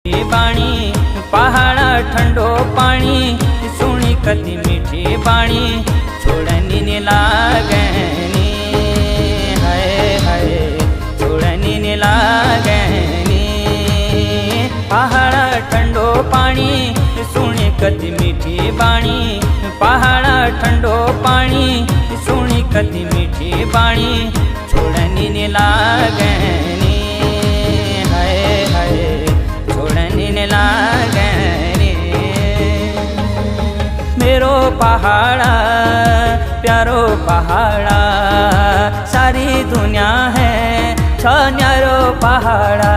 बाणी पहाड़ा ठंडो पानी सुनी कति मीठी बाणी छोड़नी ने लागनी हाय हाय छोड़नी ने लागनी पहाड़ा ठंडो पानी सुनी कति मीठी बाणी पहाड़ा ठंडो पानी सुनी कति मीठी बाणी छोड़नी ने लागनी हाय हाय छोड़नी ने लागनी मेरो पहाड़ा प्यारो पहाड़ा सारी दुनिया है छ न्यारो पहाड़ा।